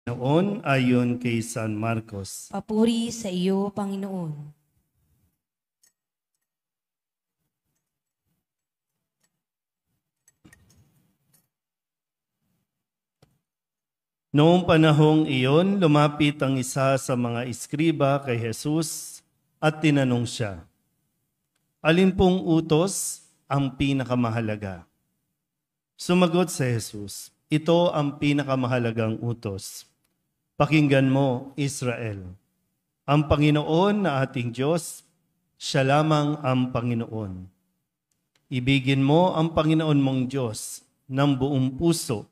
Noon ayon kay San Marcos. Papuri sa iyo, Panginoon. Noong panahong iyon, lumapit ang isa sa mga iskriba kay Jesus at tinanong siya, "Alin pong utos ang pinakamahalaga?" Sumagot si Jesus, "Ito ang pinakamahalagang utos. Pakinggan mo, Israel. Ang Panginoon na ating Diyos, siya lamang ang Panginoon. Ibigin mo ang Panginoon mong Diyos ng buong puso,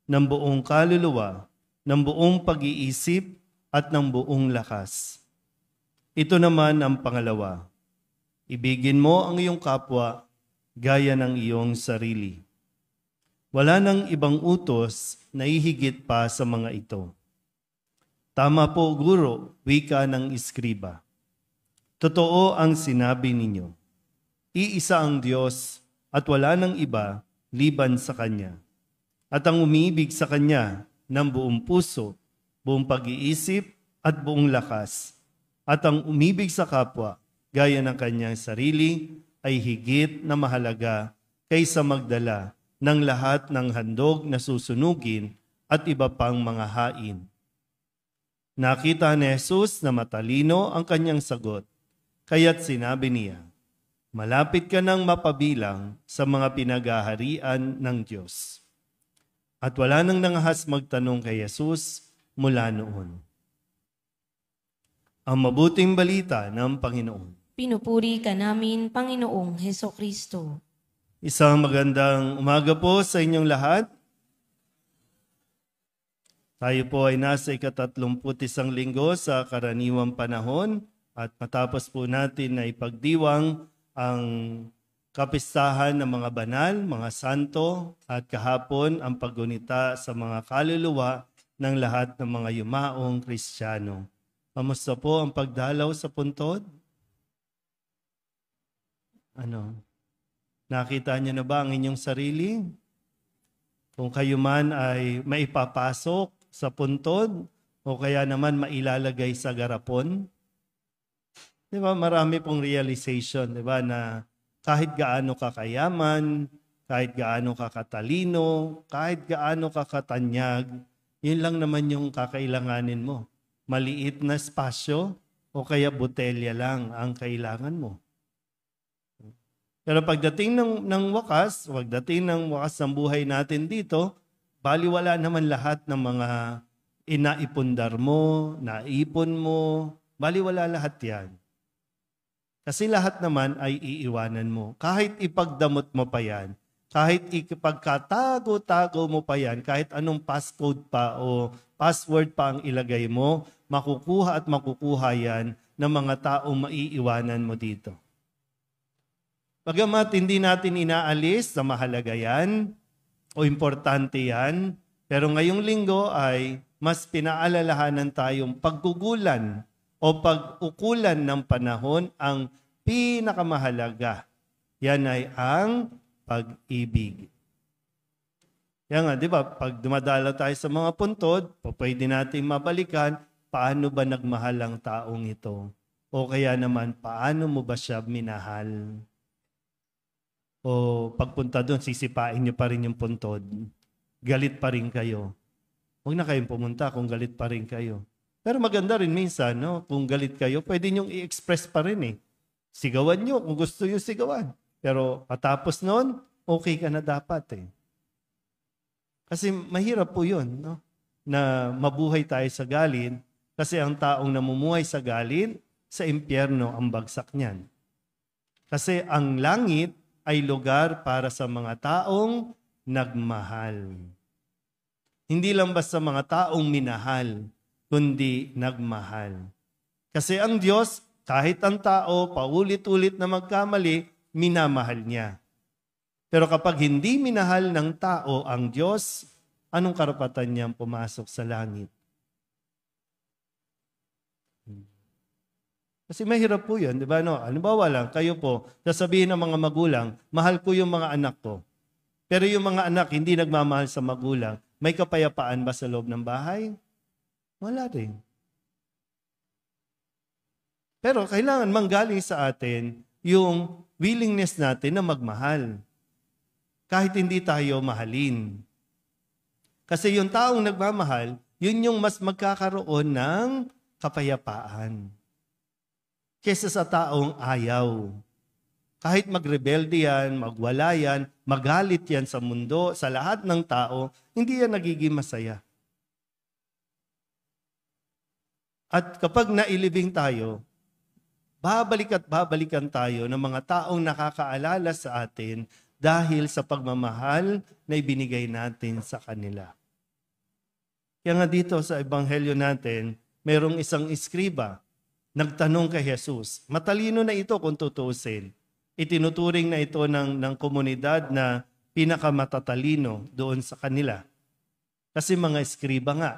ng buong kaluluwa, ng buong pag-iisip at ng buong lakas. Ito naman ang pangalawa. Ibigin mo ang iyong kapwa gaya ng iyong sarili. Wala nang ibang utos na ihigit pa sa mga ito." "Tama po, Guro," wika ng iskriba. "Totoo ang sinabi ninyo. Iisa ang Diyos at wala nang iba liban sa Kanya. At ang umiibig sa Kanya ng buong puso, buong pag-iisip at buong lakas, at ang umibig sa kapwa gaya ng kanyang sarili ay higit na mahalaga kaysa magdala ng lahat ng handog na susunugin at iba pang mga hain." Nakita ni Jesus na matalino ang kanyang sagot, kaya't sinabi niya, "Malapit ka nang mapabilang sa mga pinagaharian ng Diyos." At wala nang nangahas magtanong kay Jesus mula noon. Ang mabuting balita ng Panginoon. Pinupuri ka namin, Panginoong Hesukristo. Isang magandang umaga po sa inyong lahat. Tayo po ay nasa 31 linggo sa karaniwang panahon at matapos po natin na ipagdiwang ang kapistahan ng mga banal, mga santo, at kahapon ang paggunita sa mga kaluluwa ng lahat ng mga yumaong Kristiyano. Kamusta po ang pagdalaw sa puntod? Nakita niyo na ba ang inyong sarili? Kung kayo man ay maipapasok sa puntod o kaya naman mailalagay sa garapon? Di ba, marami pong realization, di ba, na kahit gaano ka kayaman, kahit gaano ka katalino, kahit gaano ka katanyag, yun lang naman yung kakailanganin mo. Maliit na espasyo o kaya botelya lang ang kailangan mo. Pero pagdating ng wakas ng buhay natin dito, baliwala naman lahat ng mga inaipundar mo, naipon mo, baliwala lahat yan. Kasi lahat naman ay iiwanan mo. Kahit ipagdamot mo pa yan, kahit ipagkatago-tago mo pa yan, kahit anong passcode pa o password pa ang ilagay mo, makukuha at makukuha yan ng mga taong maiiwanan mo dito. Bagamat hindi natin inaalis na mahalaga yan o importante yan, pero ngayong linggo ay mas pinaalalahanan tayong paggugulan o pag-ukulan ng panahon ang pinakamahalaga. Yan ay ang pag-ibig. Yan nga, di ba? Pag dumadala tayo sa mga puntod, pwede natin mabalikan paano ba nagmahal ang taong ito. O kaya naman, paano mo ba siya minahal? O pagpunta doon, sisipain niyo pa rin yung puntod. Galit pa rin kayo. Huwag na kayong pumunta kung galit pa rin kayo. Pero maganda rin minsan, no? Kung galit kayo, pwede niyong i-express pa rin eh. Sigawan niyo kung gusto niyo sigawan. Pero patapos noon, okay ka na dapat eh. Kasi mahirap po yun, no? Na mabuhay tayo sa galit kasi ang taong namumuhay sa galit, sa impyerno ang bagsak niyan. Kasi ang langit ay lugar para sa mga taong nagmahal. Hindi lang basta mga taong minahal, kundi nagmahal. Kasi ang Diyos, kahit ang tao paulit-ulit na magkamali, minamahal niya. Pero kapag hindi minahal ng tao ang Diyos, anong karapatan niyang pumasok sa langit? Kasi mahirap po yun, di ba? No? Halimbawa lang, kayo po, sasabihin ng mga magulang, mahal ko yung mga anak ko. Pero yung mga anak hindi nagmamahal sa magulang, may kapayapaan ba sa loob ng bahay? Wala rin. Pero kailangan manggaling sa atin yung willingness natin na magmahal. Kahit hindi tayo mahalin. Kasi yung taong nagmamahal, yun yung mas magkakaroon ng kapayapaan. Kesa sa taong ayaw. Kahit magrebelde yan, magwala yan, magalit yan sa mundo, sa lahat ng tao, hindi yan nagiging masaya. At kapag nailibing tayo, babalik at babalikan tayo ng mga taong nakakaalala sa atin dahil sa pagmamahal na ibinigay natin sa kanila. Kaya nga dito sa ebanghelyo natin, mayroong isang iskriba, nagtanong kay Jesus. Matalino na ito kung tutuusin. Itinuturing na ito ng komunidad na pinakamatatalino doon sa kanila. Kasi mga eskriba nga,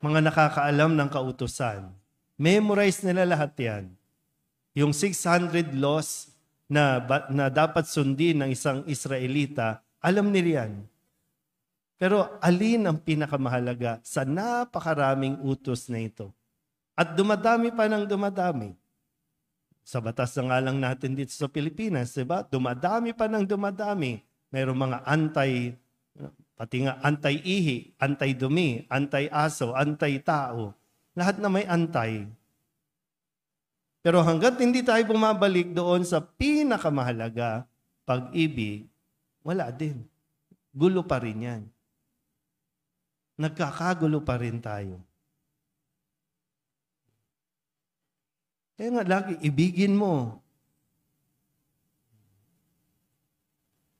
mga nakakaalam ng kautusan. Memorize nila lahat yan. Yung 600 laws na dapat sundin ng isang Israelita, alam nila yan. Pero alin ang pinakamahalaga sa napakaraming utos na ito? At dumadami pa ng dumadami. Sa batas na nga lang natin dito sa Pilipinas, diba? Dumadami pa ng dumadami. Mayroong mga pati nga anti-ihi, anti-dumi, anti-aso, anti-tao. Lahat na may antay. Pero hanggat hindi tayo bumabalik doon sa pinakamahalaga, pag-ibig, wala din. Gulo pa rin yan. Nagkakagulo pa rin tayo. Kaya nga lagi, ibigin mo.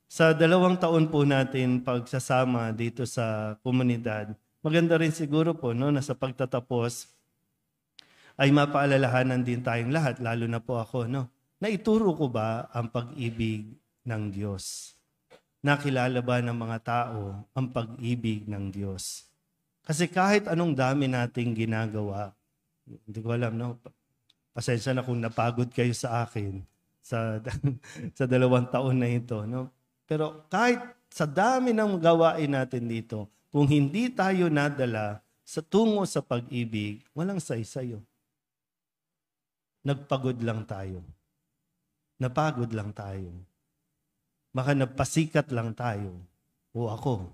Sa 2 taon po natin pagsasama dito sa komunidad, maganda rin siguro po na sa pagtatapos ay mapaalalahanan din tayong lahat, lalo na po ako, na ituro ko ba ang pag-ibig ng Diyos? Nakilala ba ng mga tao ang pag-ibig ng Diyos? Kasi kahit anong dami nating ginagawa, hindi ko alam, pasensya na kung napagod kayo sa akin sa 2 taon na ito. Pero kahit sa dami ng gawain natin dito, kung hindi tayo nadala sa tungo sa pag-ibig, walang say-sayo. Nagpagod lang tayo. Napagod lang tayo. Baka nagpasikat lang tayo. O ako.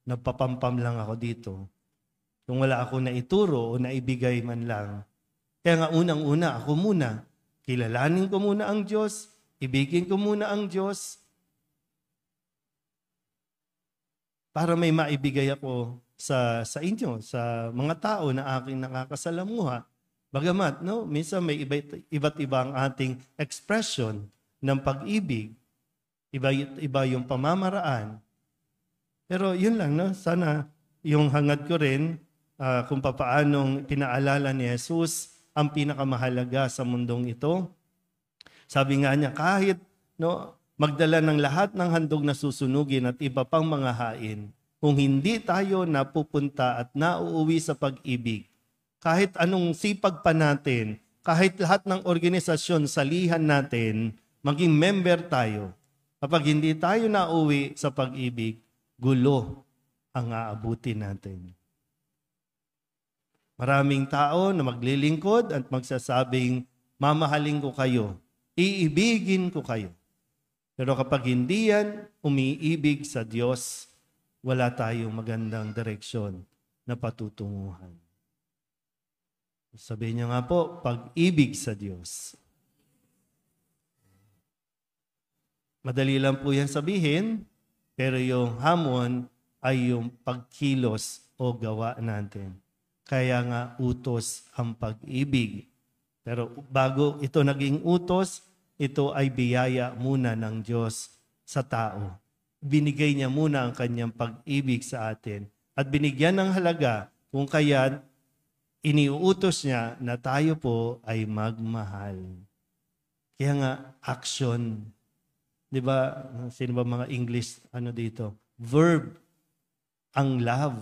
Nagpapampam lang ako dito. Kung wala ako na ituro o naibigay man lang. Kaya nga unang-una, ako muna. Kilalanin ko muna ang Diyos. Ibigin ko muna ang Diyos. Para may maibigay ako sa inyo, sa mga tao na aking nakakasalamuha. Bagamat, minsan may iba't iba ang ating expression ng pag-ibig. Iba yung pamamaraan. Pero yun lang, sana yung hangad ko rin kung papaanong pinaalala ni Jesus ang pinakamahalaga sa mundong ito. Sabi nga niya, kahit magdala ng lahat ng handog na susunugin at iba pang mga hain, kung hindi tayo napupunta at nauuwi sa pag-ibig, kahit anong sipag pa natin, kahit lahat ng organisasyon, salihan natin, maging member tayo, kapag hindi tayo nauwi sa pag-ibig, gulo ang aabutin natin. Maraming tao na maglilingkod at magsasabing, mamahalin ko kayo, iibigin ko kayo. Pero kapag hindi yan umiibig sa Diyos, wala tayong magandang direksyon na patutunguhan. Sabihin niyo nga po, pag-ibig sa Diyos. Madali lang po yan sabihin, pero yung hamon ay yung pagkilos o gawa natin. Kaya nga utos ang pag-ibig. Pero bago ito naging utos, ito ay biyaya muna ng Diyos sa tao. Binigay niya muna ang kanyang pag-ibig sa atin. At binigyan ng halaga kung kaya iniuutos niya na tayo po ay magmahal. Kaya nga, action. Di ba? Sino ba mga English dito? Verb. Ang love.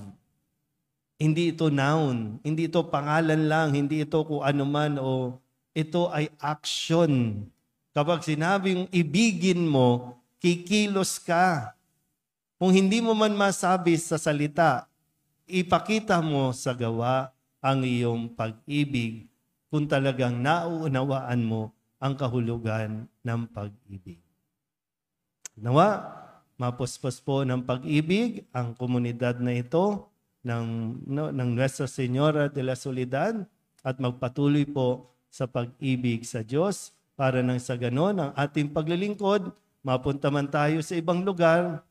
Hindi ito noun. Hindi ito pangalan lang. Hindi ito kung ano man. Ito ay action. Kapag sinabing ibigin mo, kikilos ka. Kung hindi mo man masabi sa salita, ipakita mo sa gawa ang iyong pag-ibig kung talagang nauunawaan mo ang kahulugan ng pag-ibig. Nawa, mapuspos po ng pag-ibig ang komunidad na ito ng Nuestra Señora de la Soledad at magpatuloy po sa pag-ibig sa Diyos para nang sa ganon ang ating paglilingkod, mapunta man tayo sa ibang lugar,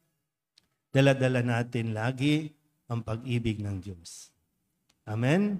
dala-dala natin lagi ang pag-ibig ng Diyos. Amen?